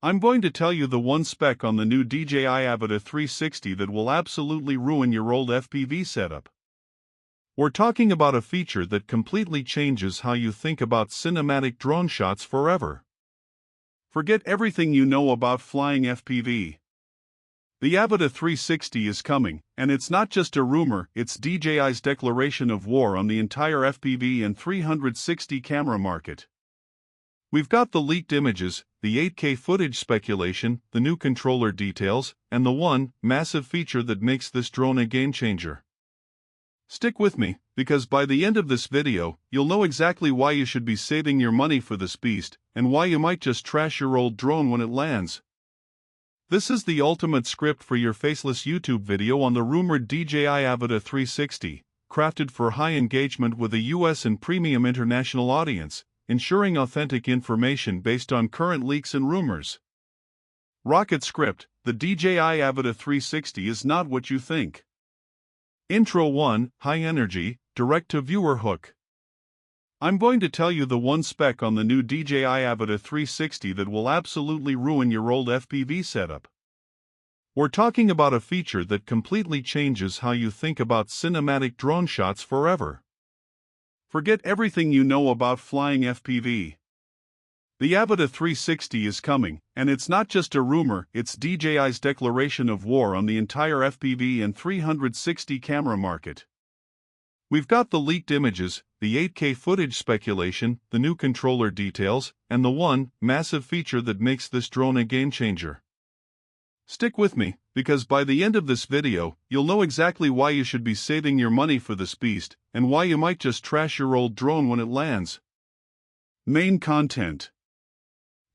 I'm going to tell you the one spec on the new DJI Avata 360 that will absolutely ruin your old FPV setup. We're talking about a feature that completely changes how you think about cinematic drone shots forever. Forget everything you know about flying FPV. The Avata 360 is coming, and it's not just a rumor, it's DJI's declaration of war on the entire FPV and 360 camera market. We've got the leaked images, the 8K footage speculation, the new controller details, and the one massive feature that makes this drone a game-changer. Stick with me, because by the end of this video, you'll know exactly why you should be saving your money for this beast, and why you might just trash your old drone when it lands. This is the ultimate script for your faceless YouTube video on the rumored DJI Avata 360, crafted for high engagement with a US and premium international audience, ensuring authentic information based on current leaks and rumors. Rocket script: the DJI Avata 360 is not what you think. Intro 1, High Energy, Direct-to-Viewer Hook. I'm going to tell you the one spec on the new DJI Avata 360 that will absolutely ruin your old FPV setup. We're talking about a feature that completely changes how you think about cinematic drone shots forever. Forget everything you know about flying FPV. The Avata 360 is coming, and it's not just a rumor, it's DJI's declaration of war on the entire FPV and 360 camera market. We've got the leaked images, the 8K footage speculation, the new controller details, and the one massive feature that makes this drone a game-changer. Stick with me, because by the end of this video, you'll know exactly why you should be saving your money for this beast, and why you might just trash your old drone when it lands. Main content.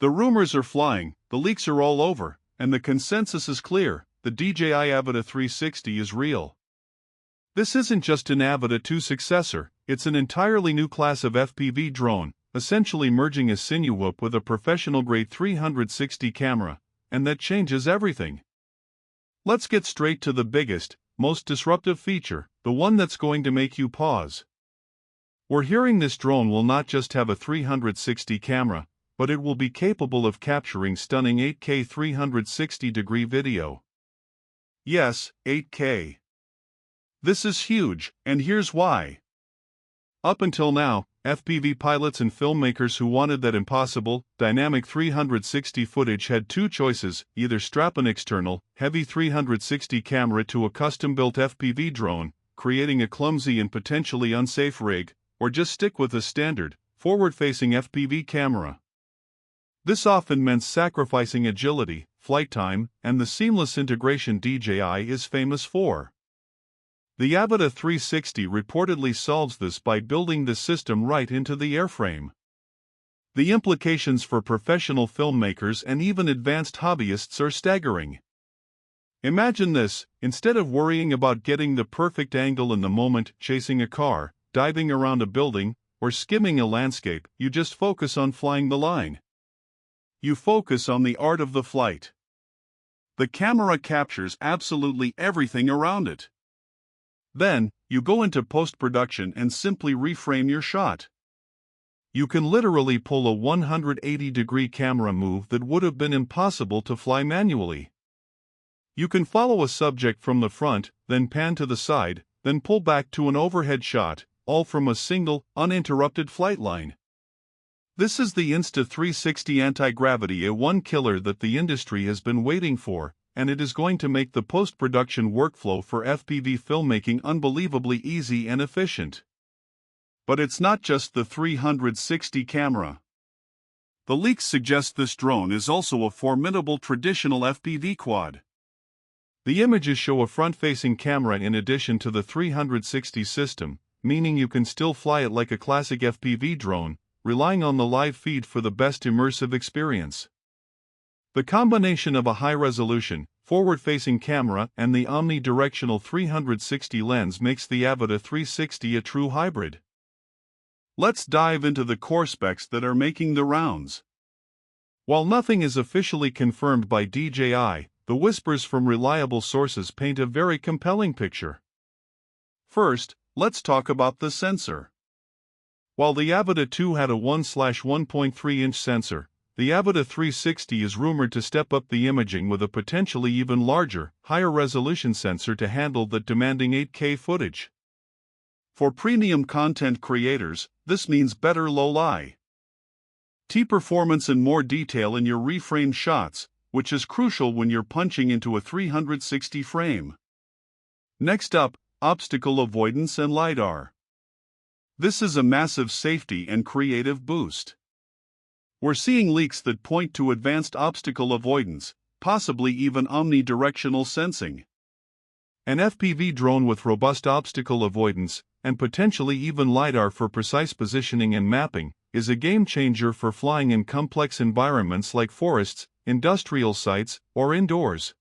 The rumors are flying, the leaks are all over, and the consensus is clear: the DJI Avata 360 is real. This isn't just an Avata 2 successor, it's an entirely new class of FPV drone, essentially merging a Cinewhoop with a professional-grade 360 camera, and that changes everything. Let's get straight to the biggest, most disruptive feature, the one that's going to make you pause. We're hearing this drone will not just have a 360 camera, but it will be capable of capturing stunning 8K 360-degree video. Yes, 8K. This is huge, and here's why. Up until now, FPV pilots and filmmakers who wanted that impossible, dynamic 360 footage had two choices: either strap an external, heavy 360 camera to a custom-built FPV drone, creating a clumsy and potentially unsafe rig, or just stick with a standard, forward-facing FPV camera. This often meant sacrificing agility, flight time, and the seamless integration DJI is famous for. The Avata 360 reportedly solves this by building the system right into the airframe. The implications for professional filmmakers and even advanced hobbyists are staggering. Imagine this: instead of worrying about getting the perfect angle in the moment, chasing a car, diving around a building, or skimming a landscape, you just focus on flying the line. You focus on the art of the flight. The camera captures absolutely everything around it. Then, you go into post-production and simply reframe your shot. You can literally pull a 180-degree camera move that would have been impossible to fly manually. You can follow a subject from the front, then pan to the side, then pull back to an overhead shot, all from a single, uninterrupted flight line. This is the Insta360 anti-gravity A1 killer that the industry has been waiting for, and it is going to make the post-production workflow for FPV filmmaking unbelievably easy and efficient. But it's not just the 360 camera. The leaks suggest this drone is also a formidable traditional FPV quad. The images show a front-facing camera in addition to the 360 system, meaning you can still fly it like a classic FPV drone, relying on the live feed for the best immersive experience. The combination of a high-resolution, forward-facing camera and the omnidirectional 360 lens makes the Avata 360 a true hybrid. Let's dive into the core specs that are making the rounds. While nothing is officially confirmed by DJI, the whispers from reliable sources paint a very compelling picture. First, let's talk about the sensor. While the Avata 2 had a 1/1.3-inch sensor, the Avata 360 is rumored to step up the imaging with a potentially even larger, higher-resolution sensor to handle that demanding 8K footage. For premium content creators, this means better low-latency performance and more detail in your reframe shots, which is crucial when you're punching into a 360 frame. Next up, obstacle avoidance and LiDAR. This is a massive safety and creative boost. We're seeing leaks that point to advanced obstacle avoidance, possibly even omnidirectional sensing. An FPV drone with robust obstacle avoidance, and potentially even LiDAR for precise positioning and mapping, is a game-changer for flying in complex environments like forests, industrial sites, or indoors.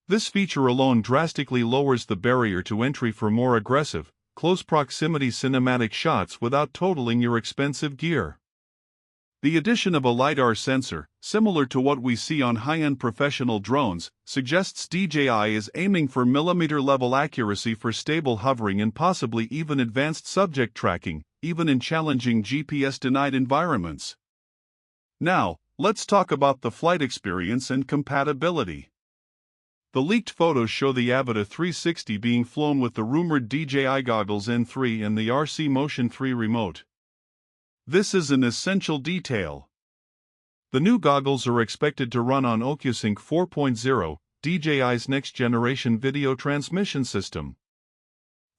This feature alone drastically lowers the barrier to entry for more aggressive, close-proximity cinematic shots without totaling your expensive gear. The addition of a LiDAR sensor, similar to what we see on high-end professional drones, suggests DJI is aiming for millimeter-level accuracy for stable hovering and possibly even advanced subject tracking, even in challenging GPS-denied environments. Now, let's talk about the flight experience and compatibility. The leaked photos show the Avata 360 being flown with the rumored DJI goggles N3 and the RC Motion 3 remote. This is an essential detail. The new goggles are expected to run on OcuSync 4.0, DJI's next-generation video transmission system.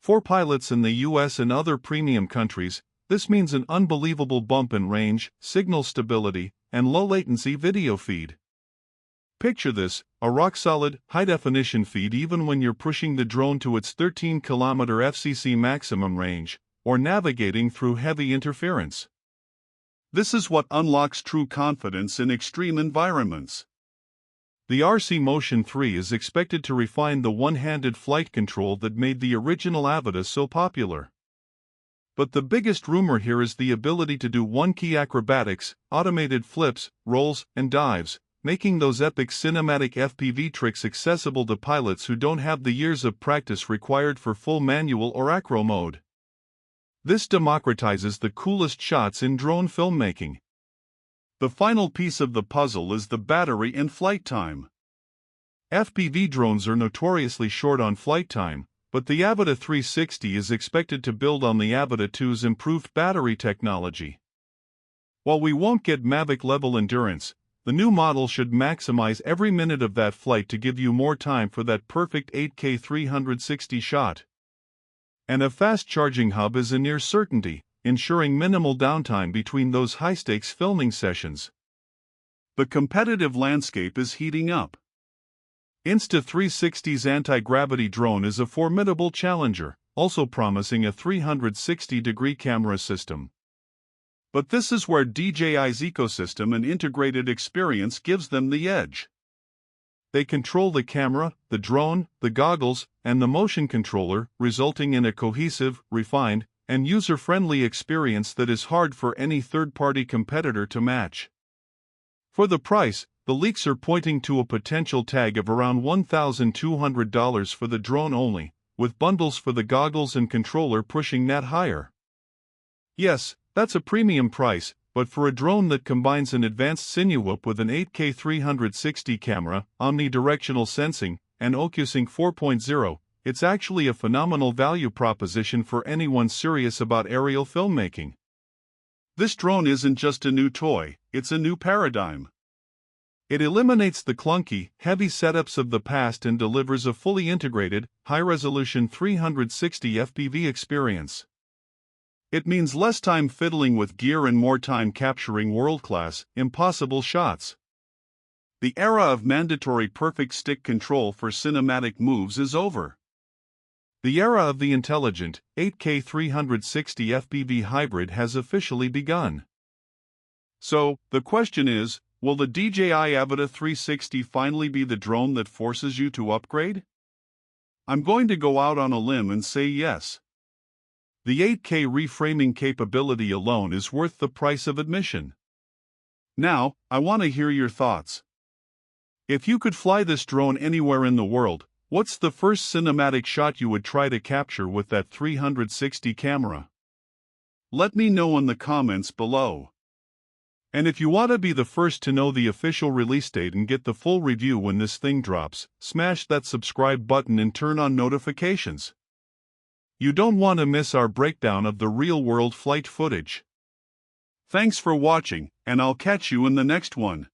For pilots in the US and other premium countries, this means an unbelievable bump in range, signal stability, and low-latency video feed. Picture this, a rock-solid, high-definition feed even when you're pushing the drone to its 13-kilometer FCC maximum range, or navigating through heavy interference. This is what unlocks true confidence in extreme environments. The RC Motion 3 is expected to refine the one-handed flight control that made the original Avata so popular. But the biggest rumor here is the ability to do one-key acrobatics, automated flips, rolls, and dives, making those epic cinematic FPV tricks accessible to pilots who don't have the years of practice required for full manual or acro mode. This democratizes the coolest shots in drone filmmaking. The final piece of the puzzle is the battery and flight time. FPV drones are notoriously short on flight time, but the Avata 360 is expected to build on the Avata 2's improved battery technology. While we won't get Mavic-level endurance, the new model should maximize every minute of that flight to give you more time for that perfect 8K 360 shot. And a fast charging hub is a near certainty, ensuring minimal downtime between those high-stakes filming sessions. The competitive landscape is heating up. Insta360's anti-gravity drone is a formidable challenger, also promising a 360-degree camera system. But this is where DJI's ecosystem and integrated experience gives them the edge. They control the camera, the drone, the goggles, and the motion controller, resulting in a cohesive, refined, and user-friendly experience that is hard for any third-party competitor to match. For the price, the leaks are pointing to a potential tag of around $1,200 for the drone only, with bundles for the goggles and controller pushing that higher. Yes, that's a premium price, but for a drone that combines an advanced CineWhoop with an 8K 360 camera, omnidirectional sensing, and OcuSync 4.0, it's actually a phenomenal value proposition for anyone serious about aerial filmmaking. This drone isn't just a new toy, it's a new paradigm. It eliminates the clunky, heavy setups of the past and delivers a fully integrated, high-resolution 360 FPV experience. It means less time fiddling with gear and more time capturing world-class, impossible shots. The era of mandatory perfect stick control for cinematic moves is over. The era of the intelligent, 8K 360 FPV hybrid has officially begun. So, the question is, will the DJI Avata 360 finally be the drone that forces you to upgrade? I'm going to go out on a limb and say yes. The 8K reframing capability alone is worth the price of admission. Now, I want to hear your thoughts. If you could fly this drone anywhere in the world, what's the first cinematic shot you would try to capture with that 360 camera? Let me know in the comments below. And if you want to be the first to know the official release date and get the full review when this thing drops, smash that subscribe button and turn on notifications. You don't want to miss our breakdown of the real-world flight footage. Thanks for watching, and I'll catch you in the next one.